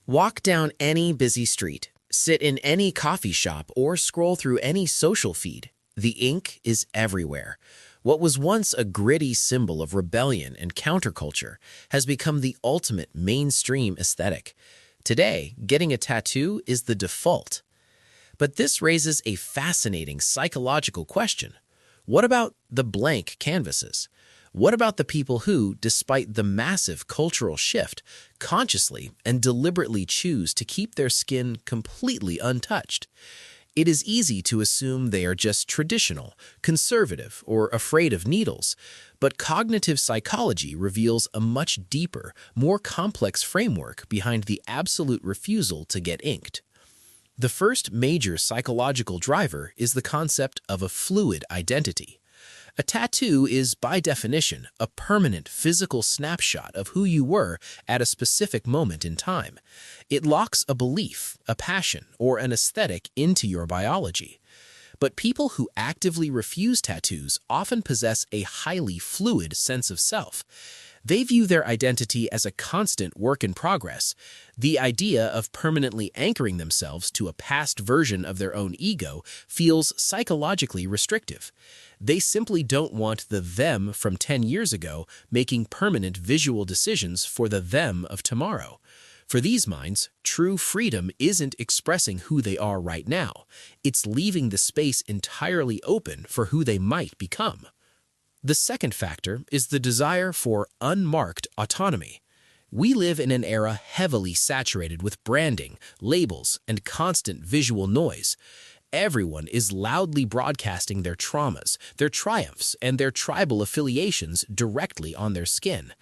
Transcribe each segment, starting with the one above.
Walk down any busy street, sit in any coffee shop, or scroll through any social feed. The ink is everywhere. What was once a gritty symbol of rebellion and counterculture has become the ultimate mainstream aesthetic. Today, getting a tattoo is the default. But this raises a fascinating psychological question. What about the blank canvases? What about the people who, despite the massive cultural shift, consciously and deliberately choose to keep their skin completely untouched? It is easy to assume they are just traditional, conservative, or afraid of needles, but cognitive psychology reveals a much deeper, more complex framework behind the absolute refusal to get inked. The first major psychological driver is the concept of a fluid identity. A tattoo is, by definition, a permanent physical snapshot of who you were at a specific moment in time. It locks a belief, a passion, or an aesthetic into your biology. But people who actively refuse tattoos often possess a highly fluid sense of self. They view their identity as a constant work in progress. The idea of permanently anchoring themselves to a past version of their own ego feels psychologically restrictive. They simply don't want the them from 10 years ago making permanent visual decisions for the them of tomorrow. For these minds, true freedom isn't expressing who they are right now. It's leaving the space entirely open for who they might become. The second factor is the desire for unmarked autonomy. We live in an era heavily saturated with branding, labels, and constant visual noise. Everyone is loudly broadcasting their traumas, their triumphs, and their tribal affiliations directly on their skin.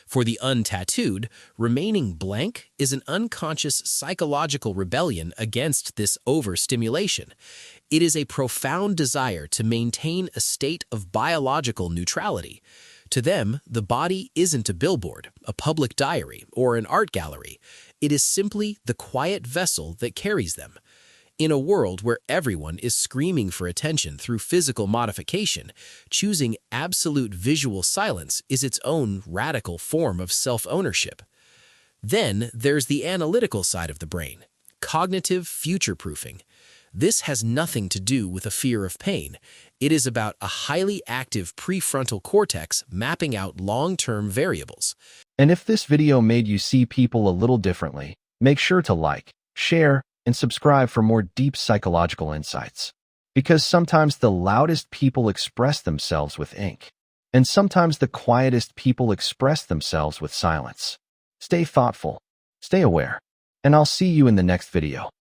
For the untattooed, remaining blank is an unconscious psychological rebellion against this overstimulation. It is a profound desire to maintain a state of biological neutrality. To them, the body isn't a billboard, a public diary, or an art gallery. It is simply the quiet vessel that carries them. In a world where everyone is screaming for attention through physical modification, choosing absolute visual silence is its own radical form of self-ownership. Then there's the analytical side of the brain, cognitive future-proofing. This has nothing to do with a fear of pain. It is about a highly active prefrontal cortex mapping out long-term variables. And if this video made you see people a little differently, make sure to like, share, and subscribe for more deep psychological insights. Because sometimes the loudest people express themselves with ink, and sometimes the quietest people express themselves with silence. Stay thoughtful, stay aware, and I'll see you in the next video.